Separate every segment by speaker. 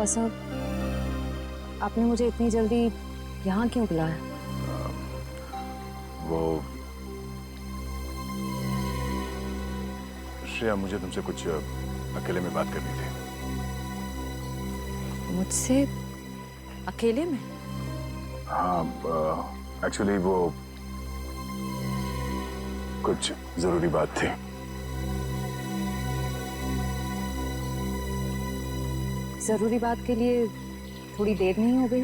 Speaker 1: साहब, आपने मुझे इतनी जल्दी यहाँ क्यों बुलाया?
Speaker 2: वो श्रेया, मुझे तुमसे कुछ अकेले में बात करनी थी।
Speaker 1: मुझसे अकेले में?
Speaker 2: हाँ, एक्चुअली वो कुछ जरूरी बात थी।
Speaker 1: जरूरी बात के लिए थोड़ी देर नहीं हो गई?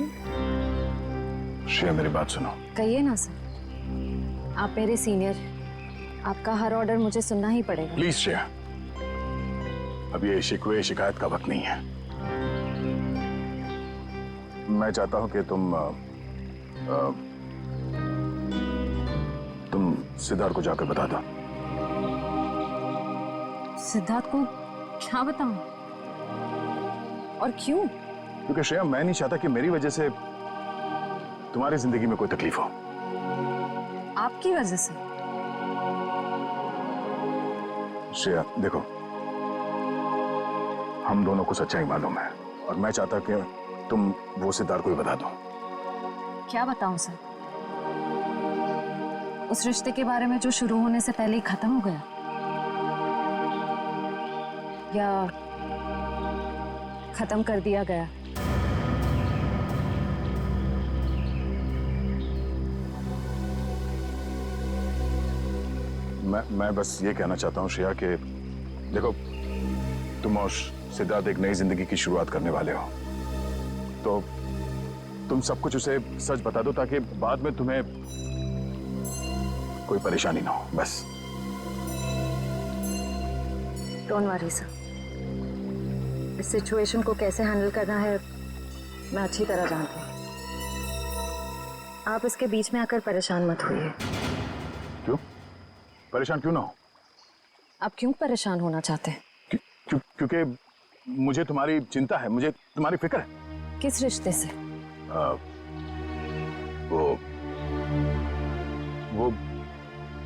Speaker 2: श्रेया, मेरी बात सुनो।
Speaker 1: कहिए ना सर, आप मेरे सीनियर, आपका हर ऑर्डर मुझे सुनना ही पड़ेगा।
Speaker 2: प्लीज श्रेया, अब ये शिकवे शिकायत का वक्त नहीं है। मैं चाहता हूं कि तुम सिद्धार्थ को जाकर बता दो।
Speaker 1: सिद्धार्थ को क्या बताऊं? और क्यों?
Speaker 2: क्योंकि श्रेया, मैं नहीं चाहता कि मेरी वजह से तुम्हारी जिंदगी में कोई तकलीफ हो।
Speaker 1: आपकी वजह से?
Speaker 2: श्रेया देखो, हम दोनों को सच्चाई मालूम है और मैं चाहता कि तुम वो सिद्धार्थ को ही बता दो।
Speaker 1: क्या बताऊं सर? उस रिश्ते के बारे में जो शुरू होने से पहले ही खत्म हो गया, या खत्म कर दिया गया?
Speaker 2: मैं बस ये कहना चाहता हूँ श्रेया कि देखो, तुम और सिद्धार्थ एक नई जिंदगी की शुरुआत करने वाले हो, तो तुम सब कुछ उसे सच बता दो ताकि बाद में तुम्हें कोई परेशानी ना हो। बस।
Speaker 1: डोंट वरी सर, इस सिचुएशन को कैसे हैंडल करना है मैं अच्छी तरह जानती हूँ। आप इसके बीच में आकर परेशान मत होइए।
Speaker 2: क्यों? परेशान क्यों ना हो?
Speaker 1: आप क्यों परेशान होना चाहते हैं?
Speaker 2: क्योंकि मुझे तुम्हारी चिंता है, मुझे तुम्हारी फिक्र है।
Speaker 1: किस रिश्ते से?
Speaker 2: वो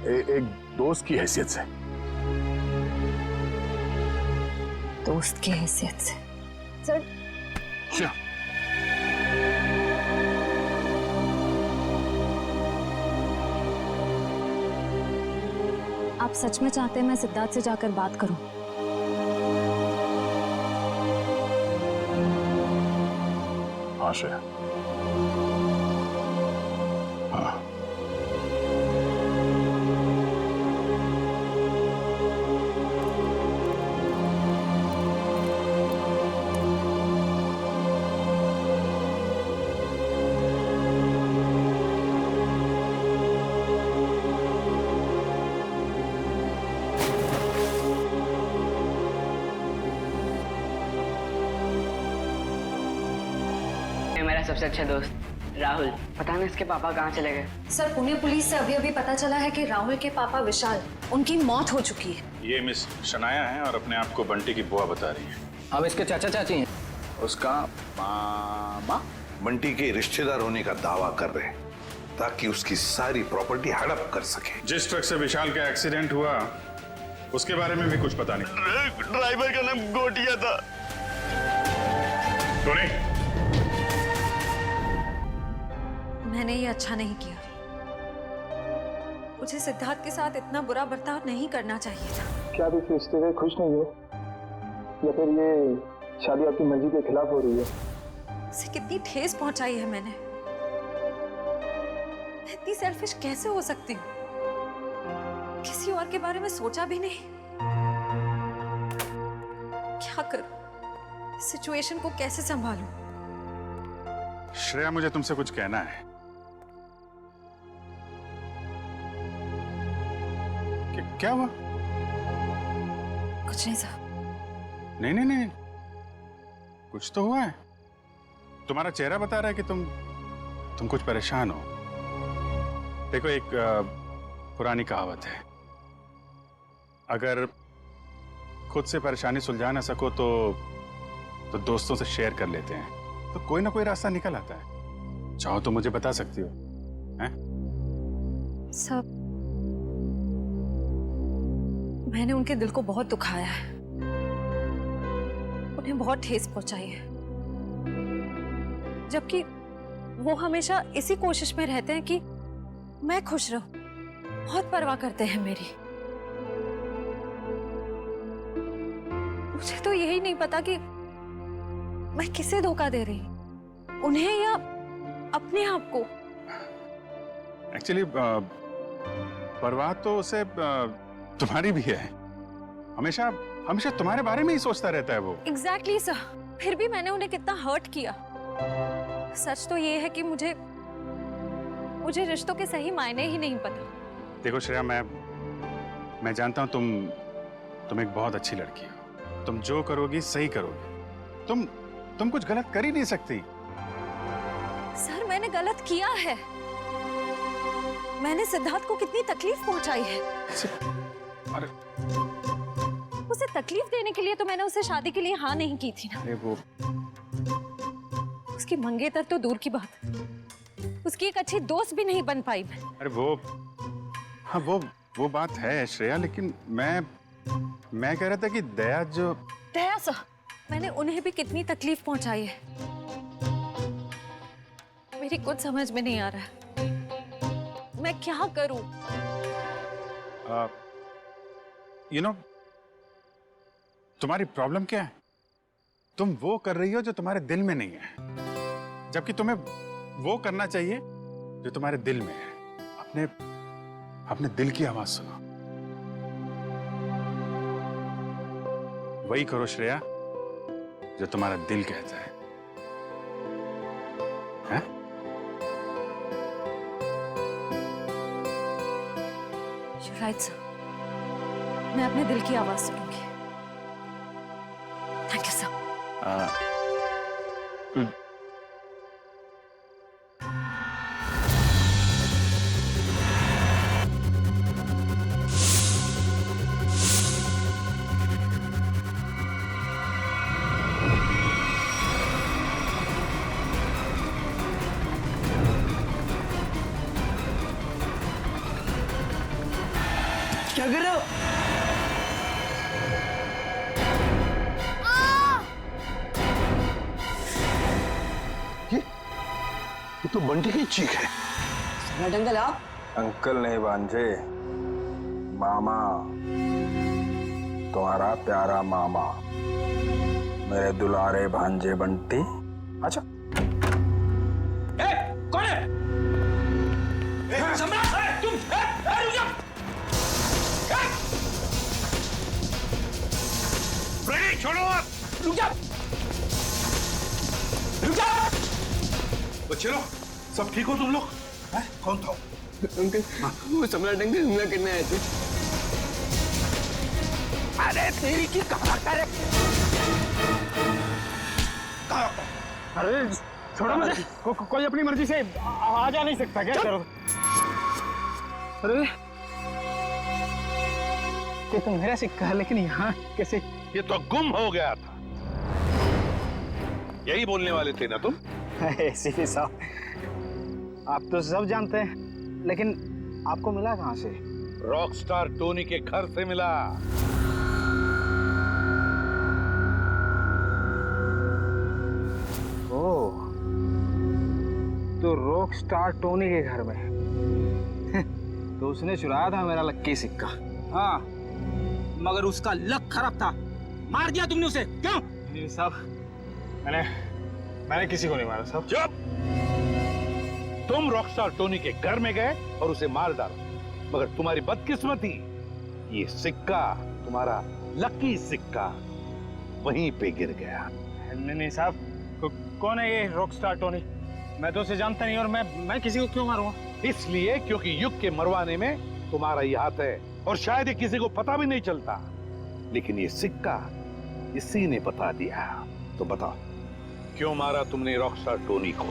Speaker 2: एक दोस्त की हैसियत से।
Speaker 1: दोस्त की हैसियत से? सर
Speaker 2: क्या?
Speaker 1: आप सच में चाहते हैं मैं सिद्धार्थ से जाकर बात करूं?
Speaker 2: हाँ श्रेया, हाँ।
Speaker 3: मेरा सबसे अच्छा दोस्त राहुल, पता नहीं इसके पापा कहाँ चले गए।
Speaker 1: सर, पुणे पुलिस से अभी पाता चला है कि राहुल के पापा विशाल, उनकी मौत हो चुकी है।
Speaker 2: ये मिस शनाया है और अपने आप को बंटी की बुआ बता रही है।
Speaker 4: हम इसके चाचा चाची हैं।
Speaker 5: उसका मामा बंटी के रिश्तेदार होने का दावा कर रहे हैं ताकि उसकी सारी प्रॉपर्टी हड़प कर सके।
Speaker 2: जिस ट्रक से विशाल का एक्सीडेंट हुआ उसके बारे में भी कुछ पता नहीं।
Speaker 5: ड्राइवर का नाम गोटिया था।
Speaker 2: टोनी,
Speaker 1: मैंने ये अच्छा नहीं किया। मुझे सिद्धार्थ के साथ इतना बुरा बर्ताव नहीं करना चाहिए था।
Speaker 6: क्या आप इस रिश्ते से खुश नहीं हो, या फिर ये शादी आपकी मर्जी के खिलाफ हो रही है?
Speaker 1: उसे कितनी ठेस पहुंचाई है मैंने। इतनी सेल्फिश कैसे हो सकती हूँ? किसी और के बारे में सोचा भी नहीं। क्या करूं? सिचुएशन को कैसे संभालूं?
Speaker 2: श्रेया, मुझे तुमसे कुछ कहना है। क्या हुआ?
Speaker 1: कुछ नहीं साहब।
Speaker 2: नहीं नहीं नहीं, कुछ तो हुआ है। तुम्हारा चेहरा बता रहा है कि तुम कुछ परेशान हो। देखो, एक पुरानी कहावत है, अगर खुद से परेशानी सुलझा ना सको तो दोस्तों से शेयर कर लेते हैं, तो कोई ना कोई रास्ता निकल आता है। चाहो तो मुझे बता सकती हो। हैं?
Speaker 1: सब मैंने उनके दिल को बहुत दुखाया है, उन्हें बहुत ठेस पहुंचाई है।
Speaker 4: जबकि वो हमेशा इसी कोशिश में रहते हैं कि मैं खुश रहूं। बहुत परवाह करते हैं मेरी। मुझे तो यही नहीं पता कि मैं किसे धोखा दे रही हूं, उन्हें या अपने आप को।
Speaker 2: एक्चुअली परवाह तो उसे तुम्हारी भी है। हमेशा हमेशा तुम्हारे बारे में ही सोचता रहता है वो।
Speaker 4: एग्जैक्टली सर, फिर भी मैंने उन्हें कितना हर्ट किया। सच तो ये है कि मुझे रिश्तों के सही मायने ही नहीं पता।
Speaker 2: देखो श्रेया, मैं जानता हूं तुम एक बहुत अच्छी लड़की हो। तुम जो करोगी सही करोगी। तुम कुछ गलत कर ही नहीं सकती।
Speaker 4: सर, मैंने गलत किया है। मैंने सिद्धार्थ को कितनी तकलीफ पहुंचाई है।
Speaker 2: अरे
Speaker 4: उसे तकलीफ देने के लिए तो मैंने उसे शादी के लिए हाँ नहीं की थी ना।
Speaker 2: अरे वो
Speaker 4: उसकी मंगेतर तो दूर की बात, उसकी एक अच्छी दोस्त भी नहीं बन पाई मैं।
Speaker 2: अरे हाँ वो बात है श्रेया, लेकिन मैं कह रहा था कि दया
Speaker 4: सर, मैंने उन्हें भी कितनी तकलीफ पहुंचाई है। मेरी कुछ समझ में नहीं आ रहा है, मैं क्या करूं?
Speaker 2: तुम्हारी प्रॉब्लम क्या है? तुम वो कर रही हो जो तुम्हारे दिल में नहीं है, जबकि तुम्हें वो करना चाहिए जो तुम्हारे दिल में है। अपने दिल की आवाज सुनो। वही करो श्रेया जो तुम्हारा दिल कहता है। हैं?
Speaker 4: You're right, sir. मैं अपने दिल की आवाज सुनूंगी। Thank you sir.
Speaker 3: क्या कर रहे हो?
Speaker 5: ये तो बंटी की चीख है।
Speaker 3: सम्राट अंकल आप?
Speaker 6: अंकल नहीं भांजे, मामा, तुम्हारा प्यारा मामा, मेरे दुलारे भांजे बंटी। अच्छा
Speaker 7: कौन है? सम्राट, तुम रुक जाओ। छोड़ो आप। रुक जाओ।
Speaker 5: बच्चे लोग सब ठीक हो तुम लोग? कौन था?
Speaker 3: अंकल, वो सम्राट अंकल हमला करने आए थे।
Speaker 7: अरे तेरी की कहाँ करे?
Speaker 6: अरे छोड़ो मुझे। कोई अपनी मर्जी से आ जा नहीं सकता क्या? करो। अरे ये तो मेरा सिक्का है, लेकिन यहाँ कैसे?
Speaker 5: ये तो गुम हो गया था। यही बोलने वाले थे ना तुम?
Speaker 6: सीपी साहब, आप तो सब जानते हैं, लेकिन आपको मिला कहाँ से?
Speaker 5: रॉकस्टार टोनी के घर से मिला।
Speaker 6: ओह, तो रॉकस्टार टोनी के घर में तो उसने चुराया था मेरा लक्की सिक्का।
Speaker 7: हाँ, मगर उसका लक खराब था। मार दिया तुमने उसे, क्यों?
Speaker 6: नहीं साहब, मैंने किसी को नहीं मारा साहब।
Speaker 5: चुप! तुम रॉकस्टार टोनी के घर में गए और उसे मार डाला, मगर तुम्हारी बदकिस्मती, ये सिक्का, तुम्हारा लकी सिक्का, वहीं पे गिर गया।
Speaker 6: नहीं साहब, कौन है ये रॉकस्टार टोनी? मैं तो उसे जानता नहीं, और मैं किसी को क्यों मारूंगा?
Speaker 5: इसलिए क्योंकि युग के मरवाने में तुम्हारा ही हाथ है, और शायद ये किसी को पता भी नहीं चलता। लेकिन ये सिक्का इसी ने बता दिया। तो बताओ, क्यों मारा तुमने रॉकस्टार टोनी को?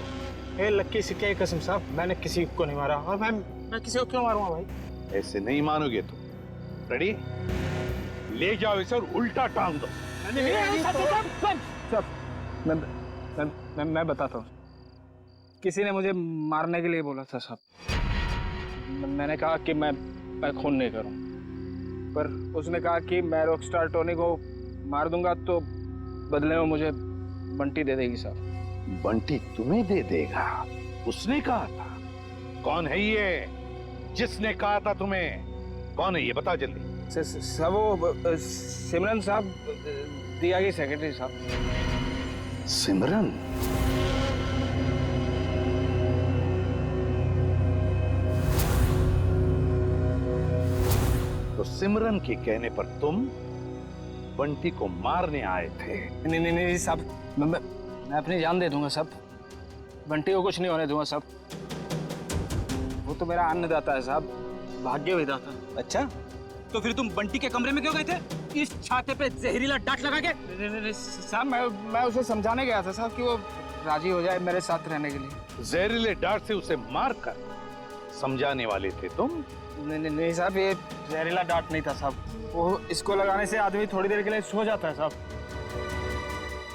Speaker 6: ए लक्की सिक्के की कसम साहब, मैंने किसी को नहीं मारा, और मैं किसी को क्यों मारूंगा भाई?
Speaker 5: ऐसे नहीं मानोगे तुम। रेडी? ले जाओ इसे और उल्टा टांग दो।
Speaker 6: मैं बताता हूँ। किसी ने मुझे मारने के लिए बोला था साहब। मैंने कहा कि मैं खून नहीं करूं, पर उसने कहा कि मैं रॉकस्टार टोनी को मार दूंगा तो बदले में मुझे बंटी दे देगी साहब।
Speaker 5: बंटी तुम्हें दे देगा, उसने कहा था। कौन है ये जिसने कहा था तुम्हें? कौन है ये, बता जल्दी।
Speaker 6: सब वो सिमरन साहब, दिया की सेक्रेटरी साहब।
Speaker 5: सिमरन? तो सिमरन के कहने पर तुम बंटी को मारने आए थे?
Speaker 6: नहीं नहीं नहीं साहब, मैं अपनी जान दे दूंगा साहब। बंटी को कुछ नहीं होने दूंगा साहब। वो तो मेरा अन्नदाता है साहब, भाग्य विधाता।
Speaker 7: अच्छा, तो फिर तुम बंटी के कमरे में क्यों गए थे? इस छाते पे जहरीला डांट लगा के?
Speaker 6: नहीं साहब, मैं उसे समझाने गया था साहब कि वो राजी हो जाए मेरे साथ रहने के लिए।
Speaker 5: जहरीले डांट से उसे मारकर समझाने वाले थे तुम?
Speaker 6: नहीं साहब, ये जहरीला डांट नहीं था साहब। वो इसको लगाने से आदमी थोड़ी देर के लिए सो जाता है साहब।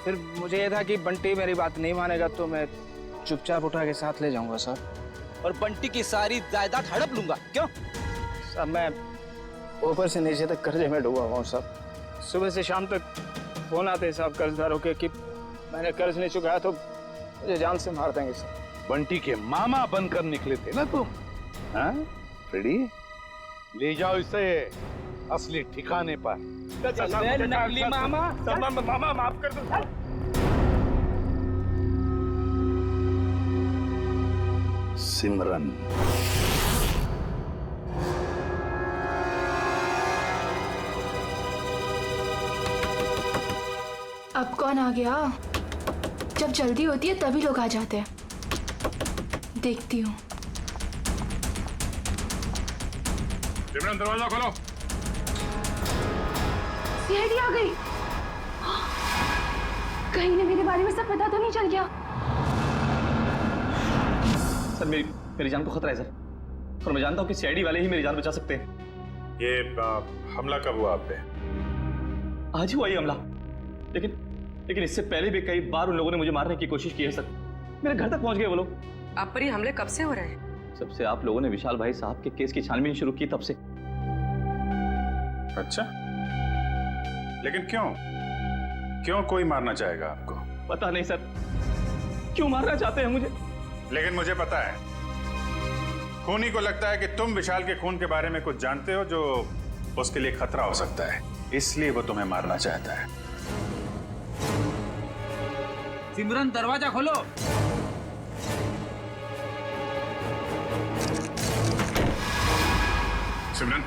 Speaker 6: फिर मुझे ये था कि बंटी मेरी बात नहीं मानेगा तो मैं चुपचाप उठा के साथ ले जाऊंगा साहब।
Speaker 7: और बंटी की सारी जायदाद हड़प लूंगा, क्यों?
Speaker 6: साहब मैं ऊपर से नीचे तक कर्जे में डूबा हुआ हूँ साहब। सुबह से शाम तक फोन आते हैं साहब कर्जदारों के कि मैंने कर्ज नहीं चुकाया तो मुझे जान से मार देंगे साहब।
Speaker 5: बंटी के मामा बनकर निकले थे ना तुम? हाँ फ्रेडी, ले जाओ इसे असली ठिकाने पर।
Speaker 7: नकली मामा।
Speaker 6: मामा माफ कर दो।
Speaker 5: सिमरन,
Speaker 8: अब कौन आ गया? जब जल्दी होती है तभी लोग आ जाते हैं। देखती हूँ।
Speaker 2: सिमरन दरवाजा खोलो।
Speaker 8: सीआईडी आ गई। कहीं ने मेरे बारे में सब पता तो नहीं चल गया?
Speaker 9: सर मेरी जान को खतरा है सर, और मैं जानता हूँ कि सीआईडी वाले ही मेरी जान बचा सकते हैं।
Speaker 2: ये हमला कब हुआ आप पे?
Speaker 9: आज ही हुआ ये हमला, लेकिन इससे पहले भी कई बार उन लोगों ने मुझे मारने की कोशिश की है सर। मेरे घर तक पहुंच गए वो लोग।
Speaker 3: आप पर ये हमले कब से हो रहे हैं?
Speaker 9: सबसे आप लोगों ने विशाल भाई साहब के केस की छानबीन शुरू की तब से।
Speaker 2: अच्छा, लेकिन क्यों कोई मारना चाहेगा आपको?
Speaker 9: पता नहीं सर, क्यों मारना चाहते हैं मुझे।
Speaker 2: लेकिन मुझे पता है, खूनी को लगता है कि तुम विशाल के खून के बारे में कुछ जानते हो जो उसके लिए खतरा हो सकता है, इसलिए वो तुम्हें मारना चाहता है।
Speaker 7: सिमरन दरवाजा खोलो।
Speaker 2: सिमरन,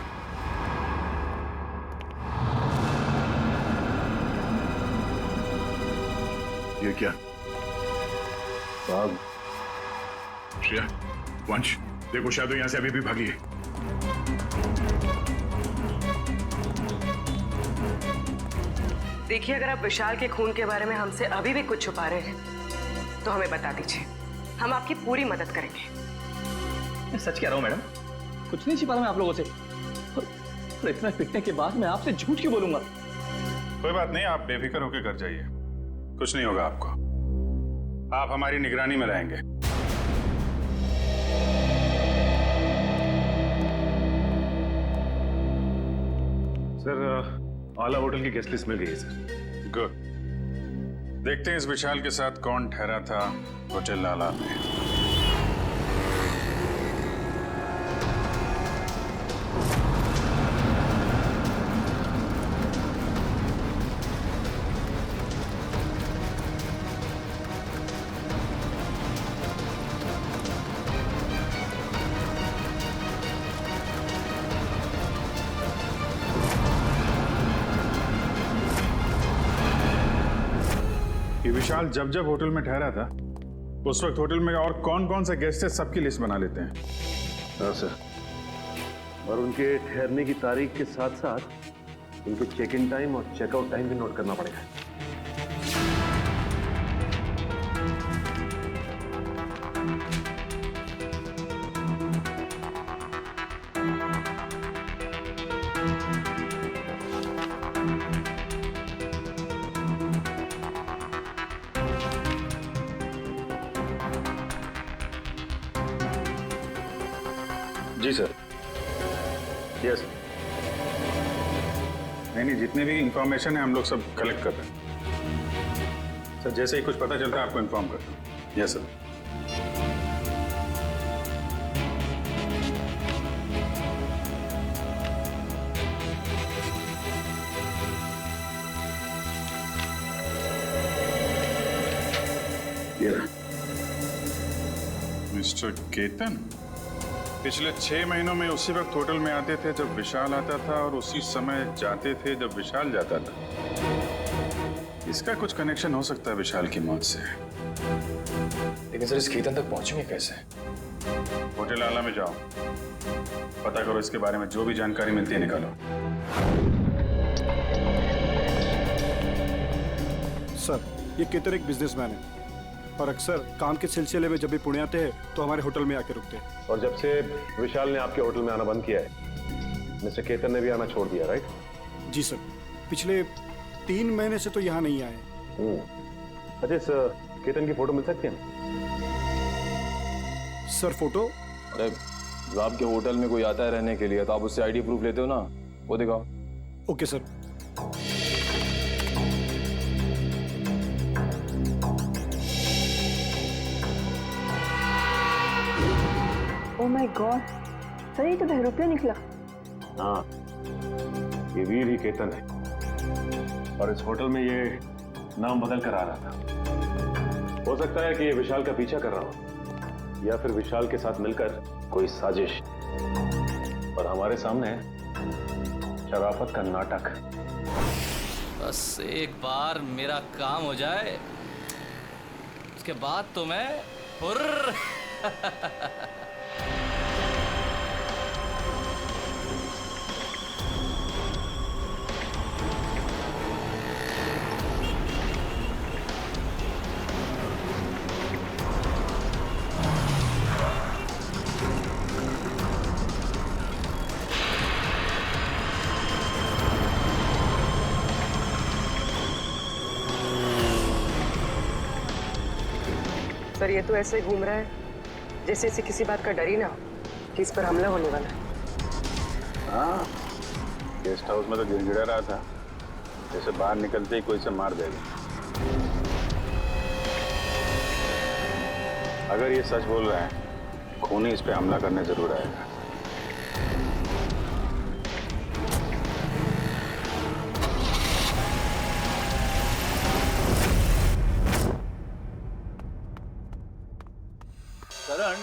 Speaker 10: ये क्या? श्रेया, वंश, देखो शायद यहाँ से अभी भी भागी है।
Speaker 3: देखिए, अगर आप विशाल के खून के बारे में हमसे अभी भी कुछ छुपा रहे हैं तो हमें बता दीजिए, हम आपकी पूरी मदद करेंगे।
Speaker 9: मैं सच कह रहा हूँ मैडम, कुछ नहीं छिपा रहा मैं आप लोगों से। और इतना पिटने के बाद मैं आपसे झूठ क्यों बोलूंगा?
Speaker 2: कोई बात नहीं, आप बेफिक्र होकर घर जाइए, कुछ नहीं होगा आपको। आप हमारी निगरानी में रहेंगे।
Speaker 10: सर, आला होटल की गेस्ट लिस्ट मिल गई है सर।
Speaker 2: गुड। देखते हैं इस विशाल के साथ कौन ठहरा था होटल आला में। विशाल जब होटल में ठहरा था उस वक्त होटल में और कौन कौन से गेस्ट है सबकी लिस्ट बना लेते हैं।
Speaker 10: हाँ सर, और उनके ठहरने की तारीख के साथ साथ उनके चेक इन टाइम और चेकआउट टाइम भी नोट करना पड़ेगा।
Speaker 2: जी सर। यस। नहीं, जितने भी इंफॉर्मेशन है हम लोग सब कलेक्ट कर रहे हैं। सर जैसे ही कुछ पता चलता है आपको इन्फॉर्म करता हूँ। Yes sir. मिस्टर केतन पिछले 6 महीनों में उसी वक्त होटल में आते थे जब विशाल आता था और उसी समय जाते थे जब विशाल जाता था। इसका कुछ कनेक्शन हो सकता है विशाल की मौत से।
Speaker 9: लेकिन सर इस केतन तक पहुंचेंगे कैसे?
Speaker 2: होटल आला में जाओ, पता करो इसके बारे में जो भी जानकारी मिलती है निकालो।
Speaker 11: सर ये केतन एक बिजनेसमैन है और अक्सर काम के सिलसिले में जब भी पुणे आते हैं तो हमारे होटल में आके रुकते हैं।
Speaker 10: और जब से विशाल ने आपके होटल में आना बंद किया है मिस्टर केतन ने भी आना छोड़ दिया, राइट?
Speaker 11: जी सर, पिछले 3 महीने से तो यहाँ नहीं आए।
Speaker 10: अच्छा, इस केतन की फोटो मिल सकती है?
Speaker 11: Sir photo?
Speaker 9: अरे जब आपके होटल में कोई आता है रहने के लिए तो आप उससे आईडी प्रूफ लेते हो ना, वो दिखाओ।
Speaker 11: Okay sir.
Speaker 1: Oh my God, sir ये तो बहरूपिया निकला।
Speaker 10: हाँ, ये वीर ही केतन है और इस होटल में ये नाम बदल कर आ रहा था। हो सकता है कि ये विशाल का पीछा कर रहा हो या फिर विशाल के साथ मिलकर कोई साजिश, और हमारे सामने शराफत का नाटक।
Speaker 12: बस एक बार मेरा काम हो जाए उसके बाद तो मैं हुर्र।
Speaker 3: सर ये तो ऐसे घूम रहा है जैसे इसे किसी बात का डर ही ना हो कि इस पर हमला होने वाला है।
Speaker 2: हाँ, गेस्ट हाउस में तो गिड़गिड़ा रहा था जैसे बाहर निकलते ही कोई से मार देगा। अगर ये सच बोल रहा है खूनी इस पे हमला करने जरूर आएगा।
Speaker 7: करण,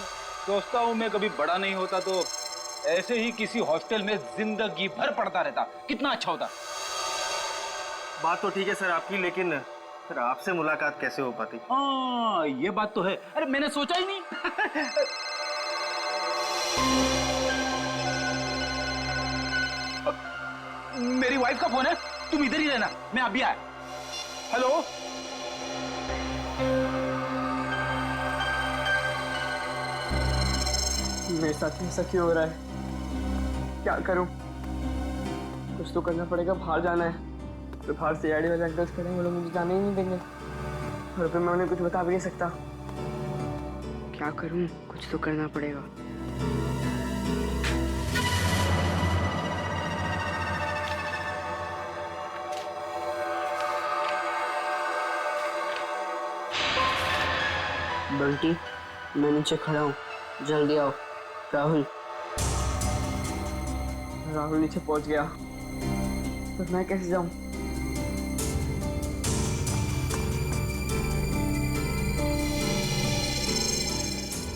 Speaker 7: सोचता हूँ मैं कभी बड़ा नहीं होता तो ऐसे ही किसी हॉस्टल में जिंदगी भर पढ़ता रहता, कितना अच्छा होता।
Speaker 6: बात तो ठीक है सर आपकी, लेकिन सर आपसे मुलाकात कैसे हो पाती?
Speaker 7: हाँ ये बात तो है। अरे मैंने सोचा ही नहीं। मेरी वाइफ का फोन है, तुम इधर ही रहना, मैं अभी आया। हेलो,
Speaker 6: मेरे साथ ऐसा क्यों हो रहा है? क्या करूं? कुछ तो करना पड़ेगा। बाहर जाना है तो बाहर से आईडी वाले अंकल्स खड़े हैं, वो लोग मुझे जाने ही नहीं देंगे और फिर मैं उन्हें कुछ बता भी नहीं सकता। क्या करूं? कुछ तो करना पड़ेगा। बंटी, मैं नीचे खड़ा हूँ, जल्दी आओ। राहुल नीचे पहुंच गया, तो मैं कैसे जाऊं?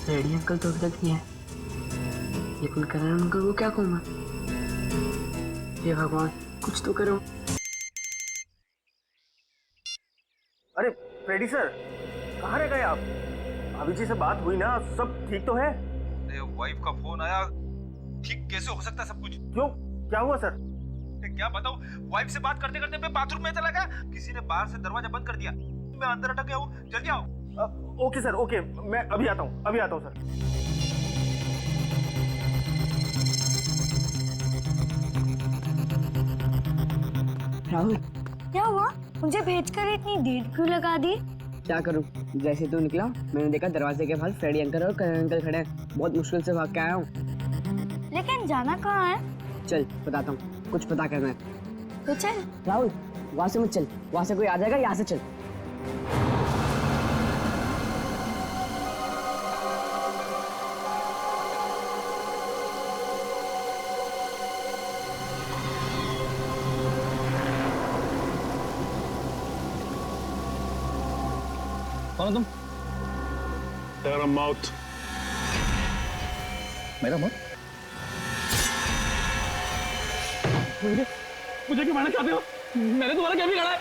Speaker 6: रेडी अंकल तो अभी तक नहीं है, लेकिन करण अंकल को क्या कहूंगा? हे भगवान, कुछ तो करो। अरे फ्रेडी सर, कहाँ रह गए आप? भाभी जी से बात हुई ना, सब ठीक तो है?
Speaker 7: वाइफ का फोन आया, ठीक कैसे हो सकता है सब कुछ?
Speaker 6: क्यों, क्या हुआ सर?
Speaker 7: क्या बताऊं, वाइफ से बात करते करते मैं बाथरूम में चला गया, किसी ने बाहर से दरवाजा बंद कर दिया, मैं अंदर अटक गया हूँ। जल्दी आओ।
Speaker 6: ओके सर, ओके, मैं अभी आता हूँ सर।
Speaker 8: राहुल, क्या हुआ? मुझे भेजकर इतनी देर क्यों लगा दी?
Speaker 6: क्या करूं, जैसे तू निकला मैंने देखा दरवाजे के बाहर फ्रेडी अंकल और करण अंकल खड़े हैं। बहुत मुश्किल से भाग के आया हूँ।
Speaker 8: लेकिन जाना कहाँ है?
Speaker 6: चल बताता हूँ, कुछ पता करना है
Speaker 8: तो चल।
Speaker 6: राहुल, वहाँ से मत चल, वहाँ से कोई आ जाएगा, यहाँ से चल।
Speaker 9: कौन हो तुम?
Speaker 10: तेरा माउथ।
Speaker 9: मेरा मत। मुझे क्यों मारना चाहते हो? मैंने तुम्हारा क्या बिगाड़ा है?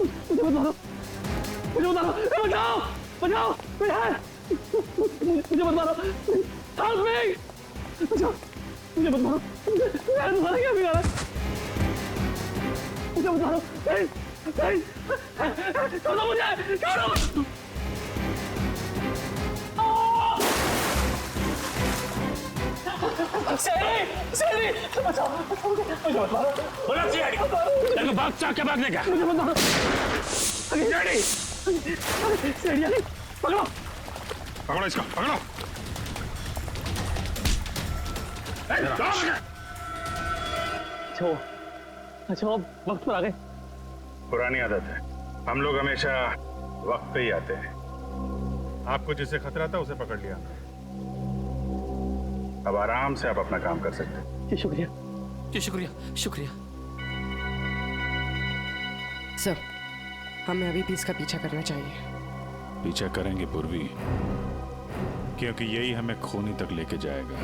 Speaker 9: मुझे बता दो, मुझे बता दो, बचाओ, बचाओ, कोई है? मुझे बता दो, हेल्प मी, बचाओ, मुझे बता दो, मैंने तुम्हारा क्या बिगाड़ा है? मुझे बता दो, प्लीज, प्लीज, छोड़ो मुझे, छोड़ो। सेरी, बचाओ, मुझे बता दो। बोलो सीआईडी, तेरे को भाग क्या भागने का? मुझे बता दो। सीआईडी, सीआईडी, पकड़ो,
Speaker 2: पकड़ो इसको, पकड़ो।
Speaker 9: अच्छा वक्त पर आ गए।
Speaker 2: पुरानी आदत है, हम लोग हमेशा वक्त पे ही आते हैं। आपको जिससे खतरा था उसे पकड़ लिया, अब आराम से आप अपना काम कर सकते हैं।
Speaker 9: जी शुक्रिया,
Speaker 12: जी शुक्रिया, शुक्रिया।
Speaker 3: सर, हमें अभी भी इसका पीछा करना चाहिए।
Speaker 2: पीछा करेंगे पूर्वी, क्योंकि यही हमें खूनी तक लेके जाएगा।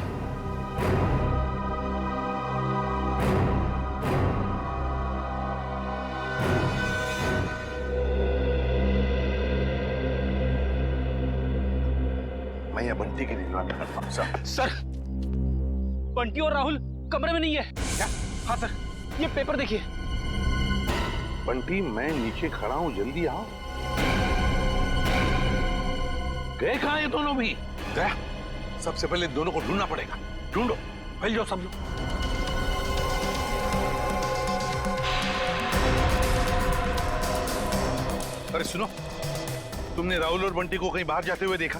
Speaker 5: मैं ये बंटी की निगरानी करता हूं।
Speaker 9: सर, बंटी और राहुल कमरे में नहीं है।
Speaker 5: क्या?
Speaker 9: हाँ सर, ये पेपर देखिए।
Speaker 5: बंटी, मैं नीचे खड़ा हूं, जल्दी आओ। गए कहां ये दोनों भी? गया, सबसे पहले दोनों को ढूंढना पड़ेगा। ढूंढो, फैल जाओ सब लोग। अरे सुनो, तुमने राहुल और बंटी को कहीं बाहर जाते हुए देखा?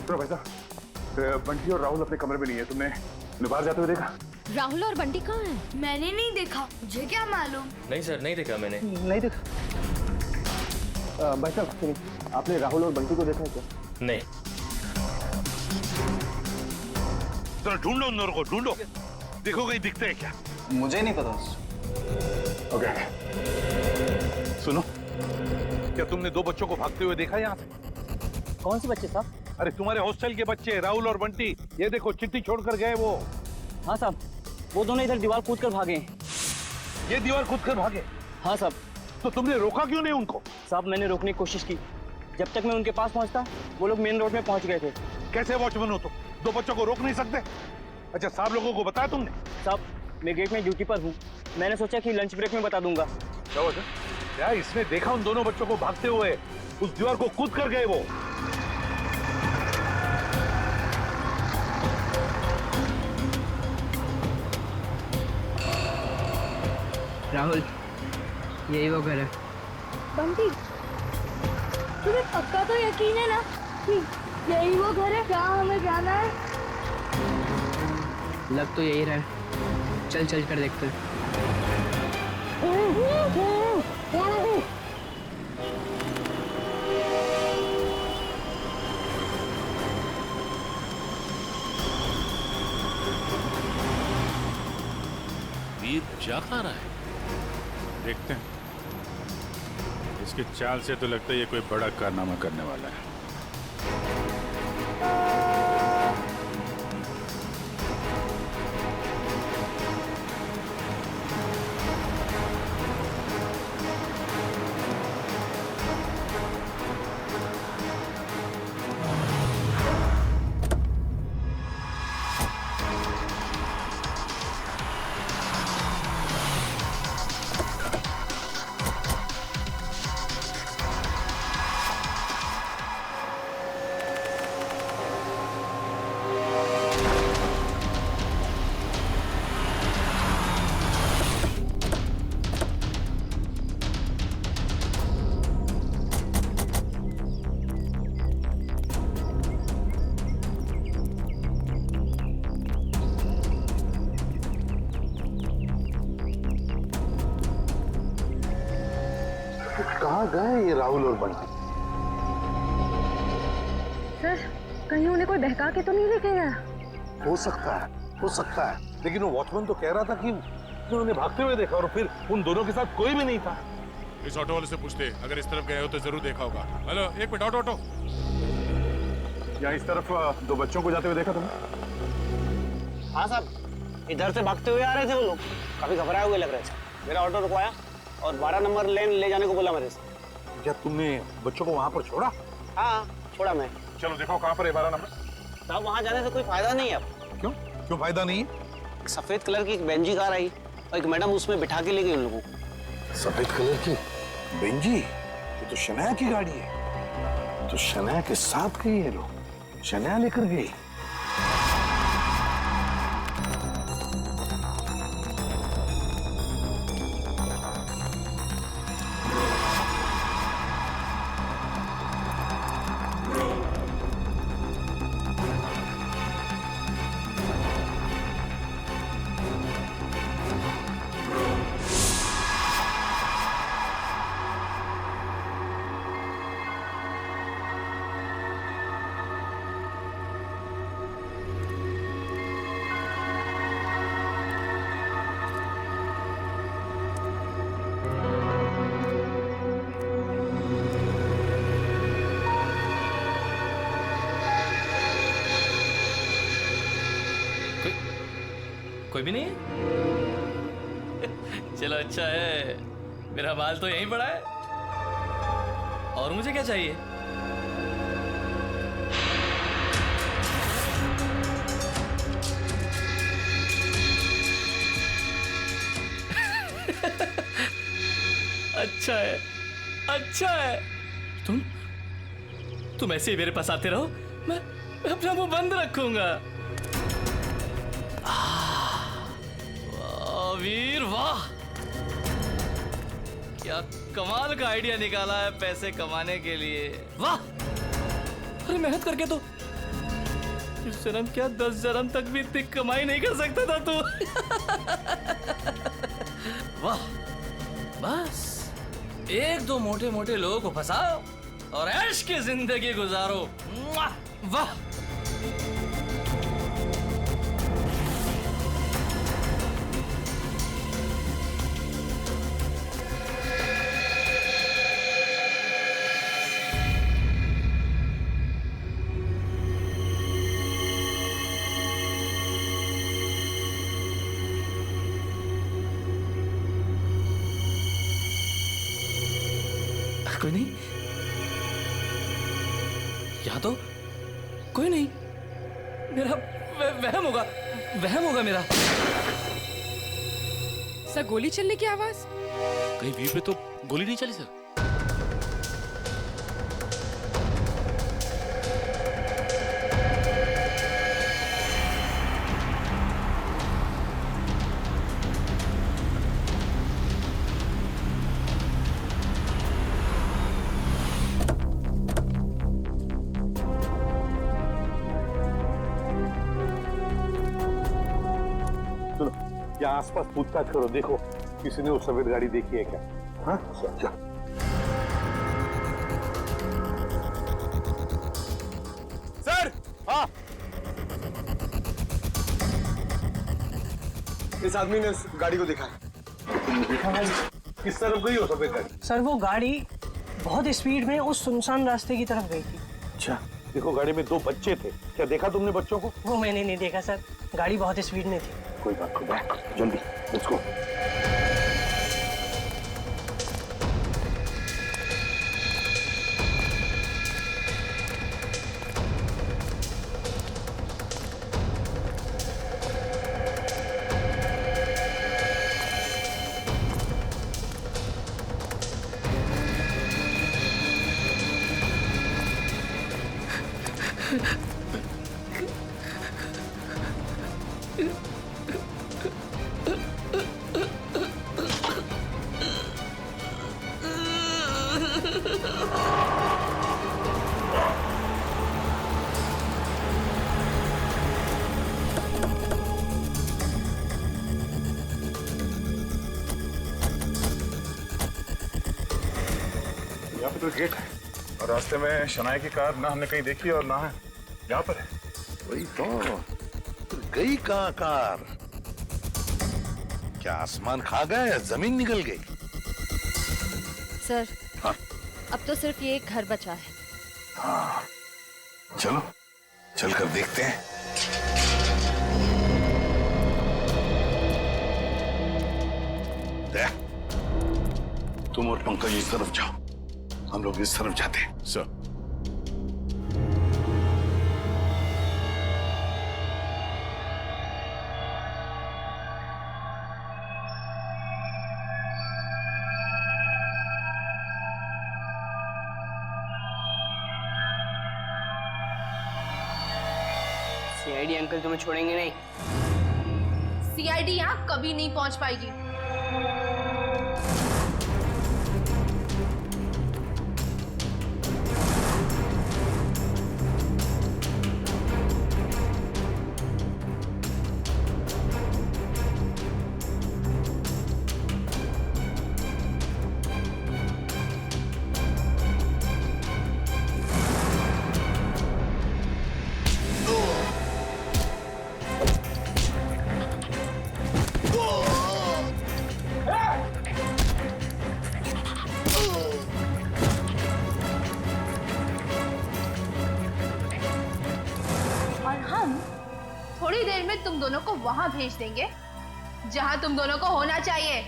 Speaker 10: तो भाई साहब, बंटी और राहुल अपने कमरे में नहीं है। तुमने बाहर जाते हुए देखा?
Speaker 4: राहुल और बंटी कहाँ हैं?
Speaker 8: मैंने नहीं देखा, मुझे क्या मालूम।
Speaker 9: नहीं सर, नहीं देखा मैंने।
Speaker 6: नहीं देखा। भाई साहब सुनिए, आपने राहुल और बंटी को देखा है क्या?
Speaker 9: नहीं।
Speaker 5: तो ढूंढो उन दोनों को, ढूंढो, देखो कहीं दिखते हैं क्या।
Speaker 6: मुझे नहीं पता।
Speaker 5: ओके, सुनो, क्या तुमने दो बच्चों को भागते हुए देखा यहाँ से?
Speaker 6: कौन से बच्चे साहब?
Speaker 5: अरे तुम्हारे हॉस्टल के बच्चे, राहुल और बंटी। ये देखो, चिट्ठी छोड़कर गए वो।
Speaker 6: हाँ साहब, वो दोनों इधर दीवार कूद कर भागे।
Speaker 5: ये दीवार कूद कर भागे?
Speaker 6: हाँ साहब।
Speaker 5: तो तुमने रोका क्यों नहीं उनको?
Speaker 6: साहब, मैंने रोकने की कोशिश की, जब तक मैं उनके पास पहुंचता वो लोग मेन रोड में पहुंच गए थे।
Speaker 5: कैसे वॉचमैन हो तुम? दो बच्चों को रोक नहीं सकते? अच्छा, साहब लोगों को बताया तुमने?
Speaker 6: साहब, मैं गेट में ड्यूटी पर हूँ, मैंने सोचा कि लंच ब्रेक में बता दूंगा।
Speaker 5: क्या इसने देखा उन दोनों बच्चों को भागते हुए? उस दीवार को कूद कर गए वो।
Speaker 6: राहुल, यही वो घर है।
Speaker 8: बंटी, तुम्हें पक्का तो यकीन है ना कि यही वो घर है जहाँ हमें जाना है?
Speaker 6: लग तो यही रहा है, चल चल कर देखते हैं।
Speaker 12: वीर जा कहाँ रहा है?
Speaker 2: देखते हैं, इसकी चाल से तो लगता है ये कोई बड़ा कारनामा करने वाला है।
Speaker 5: कहाँ गए ये राहुल और बंटी?
Speaker 1: सर, कहीं उन्हें कोई बहका के तो नहीं लेके गया?
Speaker 5: हो सकता है, हो सकता है, लेकिन वो वॉचमैन तो कह रहा था कि उन्होंने भागते हुए देखा और फिर उन दोनों के साथ कोई भी नहीं था।
Speaker 13: इस ऑटो वाले से पूछते, अगर इस तरफ गए हो तो जरूर देखा होगा। हेलो, एक मिनट, ऑटो ऑटो।
Speaker 10: यहाँ इस तरफ दो बच्चों को जाते हुए देखा तुमने?
Speaker 6: हाँ साहब, इधर से भागते हुए आ रहे थे वो लोग, काफी घबराए हुए लग रहे थे। मेरा ऑटो रुकवाया और 12 नंबर लेन ले जाने को बोला मेरे से।
Speaker 5: क्या तुमने बच्चों को वहां पर छोड़ा?
Speaker 6: हाँ, छोड़ा मैं।
Speaker 10: चलो देखो कहाँ पर है 12 नंबर।
Speaker 6: साहब वहाँ जाने से कोई फायदा नहीं है अब।
Speaker 5: क्यों? क्यों फायदा नहीं है?
Speaker 6: एक सफेद कलर की एक बेंजी कार आई और एक मैडम उसमें बिठा के ले गई उन लोगों को।
Speaker 5: सफेद कलर की बेंजी? ये तो शनाया की गाड़ी है। तो शनाया के साथ गई है लोग, शनाया लेकर गई।
Speaker 12: कोई भी नहीं है? चलो अच्छा है, मेरा बाल तो यहीं पड़ा है। और मुझे क्या चाहिए? अच्छा है, अच्छा है। तुम ऐसे ही मेरे पास आते रहो, मैं अपना मुंह बंद रखूंगा। वीर वाह, क्या कमाल का आइडिया निकाला है पैसे कमाने के लिए। वाह, अरे मेहनत करके तो इस जन्म क्या 10 जन्म तक भी इतनी कमाई नहीं कर सकता था तू। वाह, बस एक दो मोटे मोटे लोगों को फंसाओ और ऐश की जिंदगी गुजारो। वाह, कोई नहीं यहाँ तो कोई नहीं। मेरा वहम होगा, वहम होगा मेरा।
Speaker 14: सर गोली चलने की आवाज?
Speaker 13: कहीं वीर पे तो गोली नहीं चली सर।
Speaker 5: यहाँ आसपास पूछताछ करो, देखो किसी ने वो सफेद गाड़ी देखी है क्या? हाँ, चल।
Speaker 10: सर, हाँ, इस आदमी ने उस गाड़ी को देखा है।
Speaker 5: देखा भाई, किस तरफ गई हो सफेद गाड़ी?
Speaker 15: सर वो गाड़ी बहुत स्पीड में उस सुनसान रास्ते की तरफ गई थी।
Speaker 5: अच्छा, देखो गाड़ी में 2 बच्चे थे, क्या देखा तुमने बच्चों को?
Speaker 15: वो मैंने नहीं देखा सर, गाड़ी बहुत स्पीड में थी।
Speaker 5: कोई बात नहीं, जल्दी लेट्स गो।
Speaker 10: यहाँ पे तो गेट है और रास्ते में शनाया की कार ना हमने कहीं देखी और ना है यहाँ पर है।
Speaker 5: वही तो, गई कहाँ कार? क्या आसमान खा गया या जमीन निकल गई?
Speaker 4: सर
Speaker 10: हाँ?
Speaker 4: अब तो सिर्फ ये एक घर बचा है।
Speaker 10: हाँ, चलो चलकर देखते हैं। दया, तुम और पंकज इस तरफ जाओ, हम लोग इस तरफ जाते हैं।
Speaker 13: सर
Speaker 15: सीआईडी अंकल तुम्हें छोड़ेंगे नहीं।
Speaker 8: सीआईडी यहाँ कभी नहीं पहुंच पाएगी। थोड़ी देर में तुम दोनों को वहां भेज देंगे जहां तुम दोनों को होना चाहिए।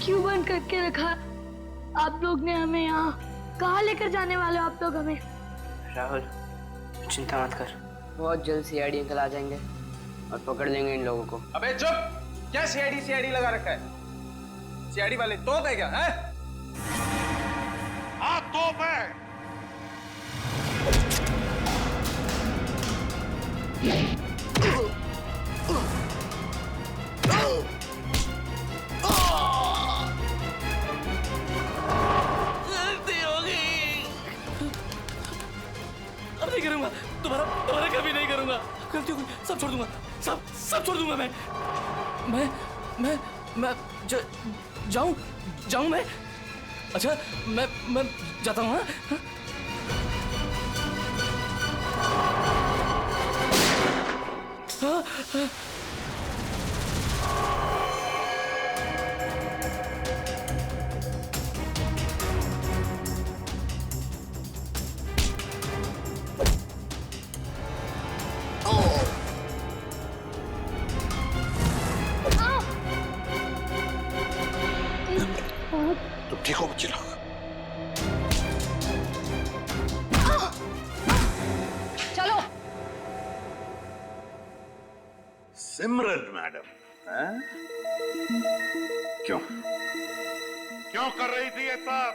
Speaker 8: क्यों बंद करके रखा आप लोग ने हमें यहाँ? कहाँ लेकर जाने वाले हो आप लोग हमें?
Speaker 15: राहुल चिंता मत कर, बहुत जल्द सीआईडी अंकल आ जाएंगे और पकड़ लेंगे इन लोगों को।
Speaker 6: अबे चुप! क्या सीआईडी लगा रखा है? सीआईडी वाले तोप है क्या? है?
Speaker 5: हाँ तोप है।
Speaker 12: अब नहीं करूंगा, दोबारा कभी नहीं करूंगा। गलती हो गई, सब छोड़ दूंगा, सब छोड़ दूंगा मैं जाऊं मैं। अच्छा मैं जाता हूँ। हाँ?
Speaker 10: तुम ठीक हो बच्चे लोग?
Speaker 8: चलो।
Speaker 5: सिमरन मैडम,
Speaker 10: क्यों
Speaker 5: कर रही थी ये सब?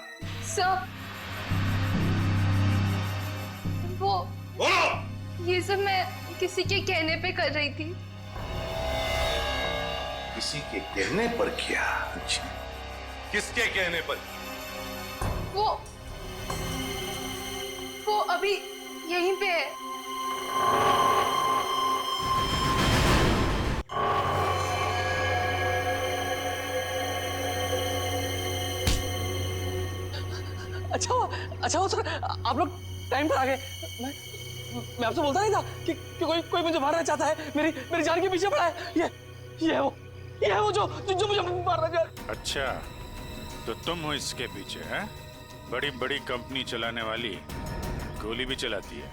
Speaker 8: सब वो ये सब मैं किसी के कहने पे कर रही थी।
Speaker 5: किसी के कहने पर किया? अच्छा, किसके कहने पर?
Speaker 8: वो अभी यहीं पे है।
Speaker 12: अच्छा हो सर, आप लोग टाइम पर आ गए। मैं आपसे बोलता नहीं था कि कोई मुझे मारना चाहता है, मेरी जान के पीछे पड़ा है। ये है वो जो मुझे मारना चाहता है।
Speaker 2: अच्छा, तो तुम हो इसके पीछे? हैं? बड़ी बड़ी कंपनी चलाने वाली गोली भी चलाती है?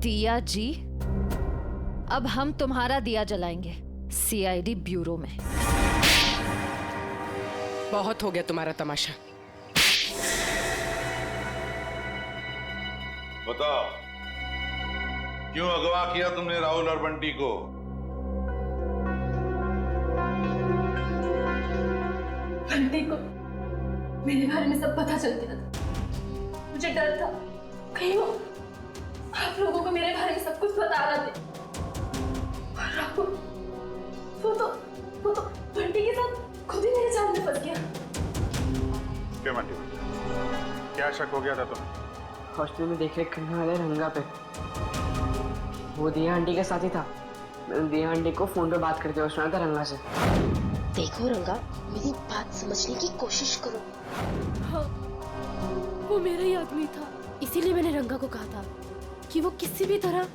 Speaker 4: दिया जी, अब हम तुम्हारा दिया जलाएंगे सीआईडी ब्यूरो में।
Speaker 14: बहुत हो गया तुम्हारा तमाशा।
Speaker 16: बताओ, क्यों अगवा किया तुमने राहुल और बंटी को?
Speaker 8: बंटी को मेरे बारे में सब पता चल गया था। मुझे डर था कहीं वो आप लोगों को मेरे बारे में सब कुछ बता रहा थे। और राहुल वो तो बंटी के साथ खुद ही मेरे जाल में फंस गया।
Speaker 2: क्यों बंटी, क्या शक हो गया था तुम्हें?
Speaker 15: हॉस्टल में देख-रेख करने वाले रंगा पे वो दिया आंटी के साथ ही था। मैंने दिया आंटी को फोन पे बात करते हुए सुना था रंगा से।
Speaker 8: देखो रंगा, मेरी बात समझने की कोशिश करो। हाँ, वो मेरा ही आदमी था, इसीलिए मैंने रंगा को कहा था कि वो किसी भी तरह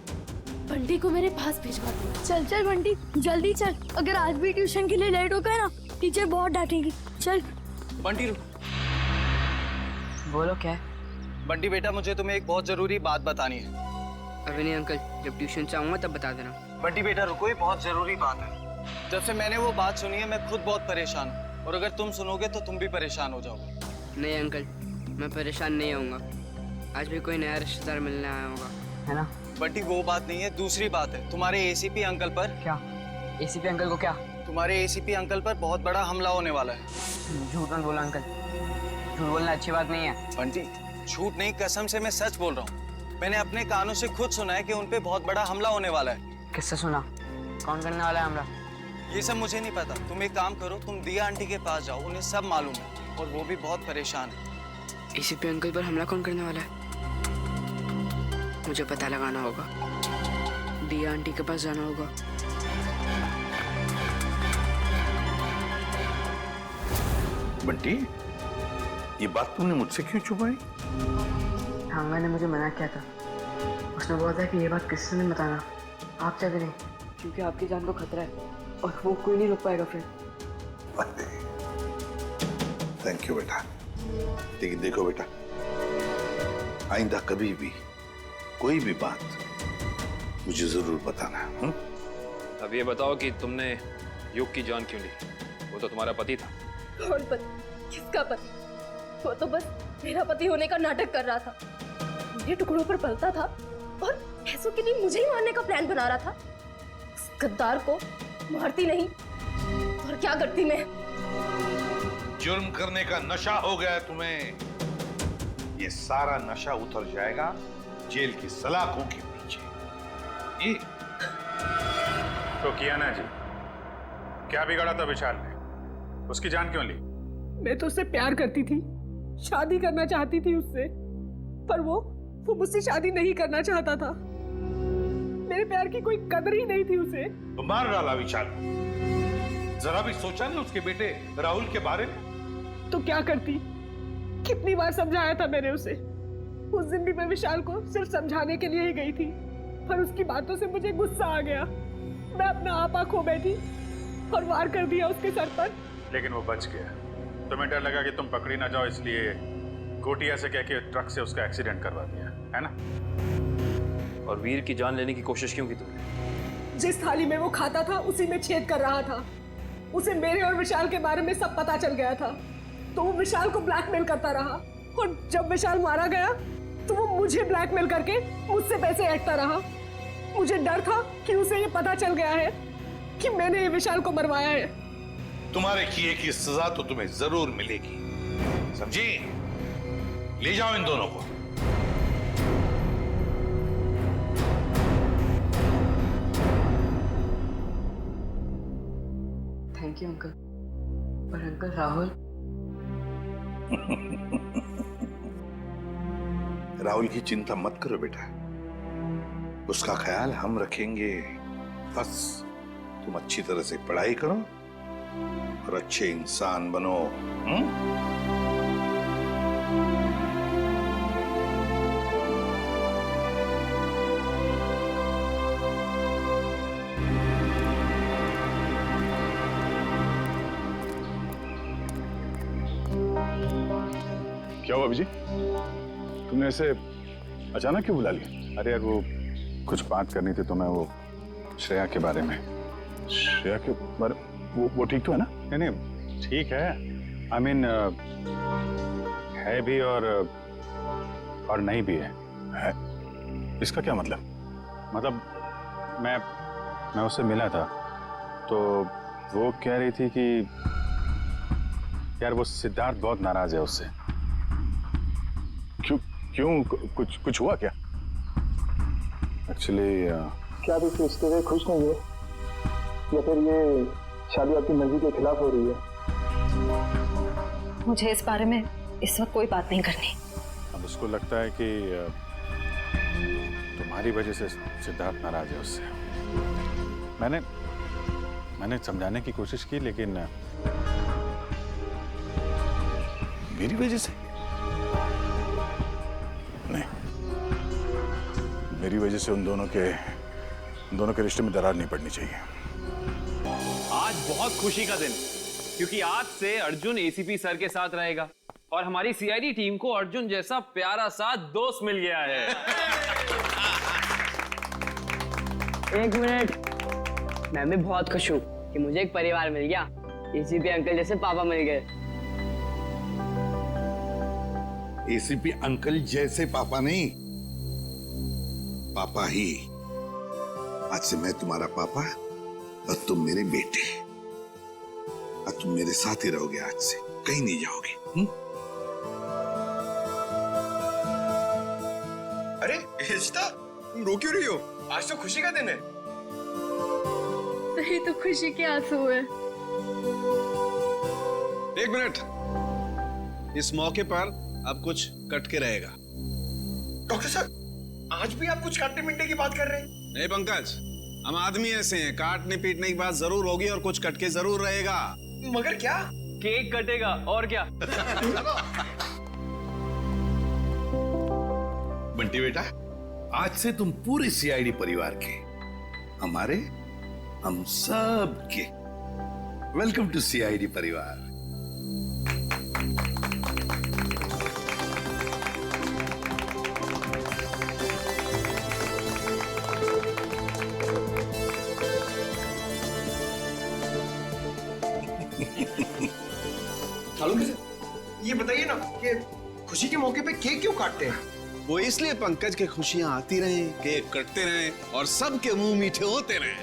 Speaker 8: बंटी को मेरे पास भिजवा दे। चल चल बंटी, जल्दी चल, अगर आज भी ट्यूशन के लिए लेट हो गए ना टीचर बहुत डांटेगी। चल
Speaker 6: बंटी रुक।
Speaker 15: बोलो क्या है?
Speaker 6: बंटी बेटा, मुझे तुम्हें एक बहुत जरूरी बात बतानी है।
Speaker 15: अभी नहीं अंकल, जब ट्यूशन से आऊंगा तब बता देना।
Speaker 6: बंटी बेटा रुको, ये बहुत जरूरी बात है। जब से मैंने वो बात सुनी है मैं खुद बहुत परेशान हूँ, और अगर तुम सुनोगे तो तुम भी परेशान हो जाओगे।
Speaker 15: नहीं अंकल, मैं परेशान नहीं होऊंगा। आज भी कोई नया रिश्तेदार मिलने आया होगा, है ना?
Speaker 6: बंटी वो बात नहीं है, दूसरी बात है। तुम्हारे एसीपी अंकल पर।
Speaker 15: क्या एसीपी अंकल को? क्या?
Speaker 6: तुम्हारे एसीपी अंकल पर बहुत बड़ा हमला होने वाला है।
Speaker 15: झूठ मत बोला अंकल, झूठ बोलना अच्छी बात नहीं है।
Speaker 6: बंटी झूठ नहीं, कसम से मैं सच बोल रहा हूँ। मैंने अपने कानों से खुद सुना है कि उनपे बहुत बड़ा हमला होने वाला है।
Speaker 15: किससे सुना? कौन करने वाला है हमला?
Speaker 6: ये सब मुझे नहीं पता। तुम एक काम करो, तुम दिया आंटी के पास जाओ, उन्हें सब मालूम है और वो भी बहुत परेशान है।
Speaker 15: एसीपी अंकल पर हमला कौन करने वाला है? मुझे पता लगाना होगा, दिया आंटी के पास जाना होगा।
Speaker 16: बंटी, ये बात तुमने मुझसे क्यों छुपाई?
Speaker 15: ठांगा ने मुझे मना किया था। उसने बोला था कि ये बात किसी से नहीं बताना, आपसे भी नहीं, क्योंकि आपकी जान को खतरा है और वो कोई नहीं रोक पाएगा फिर।
Speaker 16: थैंक यू बेटा। लेकिन देखो बेटा, आइंदा कभी भी कोई भी बात मुझे जरूर बताना।
Speaker 17: अब ये बताओ कि तुमने युग की जान क्यों ली? वो तो तुम्हारा पति था।
Speaker 8: कौन पति? किसका पति? वो तो बस मेरा पति होने का नाटक कर रहा था, मेरे टुकड़ों पर पलता था और पैसों के लिए मुझे ही मारने का प्लान बना रहा था। उस गद्दार को मारती नहीं और क्या करती मैं?
Speaker 16: जुर्म करने का नशा हो गया है तुम्हें। ये सारा नशा उतर जाएगा जेल की सलाखों के पीछे। ये
Speaker 2: तो किया ना जी, क्या बिगाड़ा था विशाल ने? उसकी जान क्यों ली?
Speaker 12: मैं तो उससे प्यार करती थी, शादी करना चाहती थी उससे, पर वो मुझसे शादी नहीं करना चाहता था। मेरे प्यार की कोई कदर ही नहीं थी उसे।
Speaker 16: तो मार डाला विशाल। जरा भी सोचा नहीं उसके बेटे राहुल के बारे में?
Speaker 12: तो क्या करती? कितनी बार समझाया था मैंने उसे। उस दिन भी मैं विशाल को सिर्फ समझाने के लिए ही गई थी, पर उसकी बातों से मुझे गुस्सा आ गया। मैं अपना आपा खो बैठी और वार कर दिया उसके सर पर।
Speaker 2: लेकिन वो बच गया। तुम्हें डर लगा कि तुम पकड़ी ना जाओ, इसलिए गोटिया से कह के ट्रक से उसका एक्सीडेंट करवा दिया, है ना?
Speaker 17: और वीर की जान लेने की कोशिश क्यों की तुमने?
Speaker 12: जिस थाली में वो खाता था उसी में छेद कर रहा था। उसे मेरे और विशाल के बारे में सब पता चल गया था, तो वो विशाल को ब्लैकमेल करता रहा, और जब विशाल मारा गया तो वो मुझे ब्लैकमेल करके मुझसे पैसे ऐंठता रहा। मुझे डर था कि उसे ये पता चल गया है कि मैंने ये विशाल को मरवाया है।
Speaker 16: तुम्हारे किए की सजा तो तुम्हें जरूर मिलेगी, समझी? ले जाओ इन दोनों को।
Speaker 15: Thank you uncle. पर अंकल राहुल
Speaker 16: राहुल की चिंता मत करो बेटा, उसका ख्याल हम रखेंगे। बस तुम अच्छी तरह से पढ़ाई करो और अच्छे इंसान बनो।
Speaker 2: क्या हुआ अभिजी? तुमने ऐसे अचानक क्यों बुला लिया? अरे यार वो कुछ बात करनी थी तो मैं वो श्रेया के बारे में।
Speaker 11: श्रेया के बारे वो ठीक तो है ना?
Speaker 2: नहीं नहीं ठीक है, आई मीन है भी और नहीं भी है।
Speaker 11: इसका क्या मतलब?
Speaker 2: मतलब मैं उससे मिला था तो वो कह रही थी कि यार वो सिद्धार्थ बहुत नाराज है उससे।
Speaker 11: क्यों कुछ हुआ क्या?
Speaker 2: एक्चुअली
Speaker 9: क्या आप इस रिश्ते से खुश नहीं है या फिर ये शादी आपकी मर्जी के खिलाफ हो रही है?
Speaker 1: मुझे इस बारे में इस वक्त कोई बात नहीं करनी।
Speaker 2: अब उसको लगता है कि तुम्हारी वजह से सिद्धार्थ नाराज है उससे। मैंने समझाने की कोशिश की लेकिन
Speaker 11: मेरी वजह से? नहीं, मेरी वजह से उन दोनों के रिश्ते में दरार नहीं पड़नी चाहिए।
Speaker 17: आज बहुत खुशी का दिन, क्योंकि आज से अर्जुन एसीपी सर के साथ रहेगा और हमारी सीआईडी टीम को अर्जुन जैसा प्यारा सा दोस्त मिल गया है।
Speaker 18: एक मिनट, मैं भी बहुत खुश हूँ कि मुझे एक परिवार मिल गया। एसीपी अंकल जैसे पापा मिल गए।
Speaker 16: एसीपी अंकल जैसे पापा नहीं, पापा ही। आज से मैं तुम्हारा पापा और तुम मेरे बेटे। और तुम मेरे साथ ही रहोगे, आज से कहीं नहीं जाओगे।
Speaker 7: अरे हिस्ता, तुम रो क्यों रही हो? आज तो खुशी का दिन है।
Speaker 8: सही तो खुशी के आंसू है।
Speaker 7: एक मिनट, इस मौके पर अब कुछ कट के रहेगा। डॉक्टर साहब, आज भी आप कुछ काटने पीटने की बात कर रहे हैं? नहीं पंकज, हम आदमी ऐसे हैं, काटने पीटने की बात जरूर होगी और कुछ कट के जरूर रहेगा। मगर क्या?
Speaker 17: केक कटेगा और क्या।
Speaker 16: बंटी बेटा, आज से तुम पूरे सीआईडी परिवार के, हमारे, हम सब के वेलकम टू सीआईडी परिवार।
Speaker 7: ये बताइए ना कि खुशी के मौके पे केक क्यों काटते हैं?
Speaker 19: वो इसलिए पंकज के खुशियां आती रहें, केक कटते रहें और सबके मुंह मीठे होते रहें।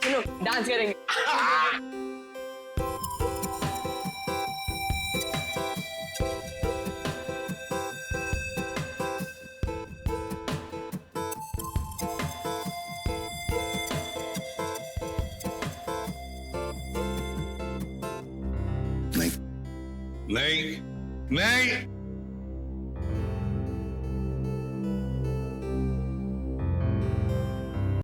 Speaker 18: चलो डांस करेंगे।
Speaker 16: नहीं, नहीं,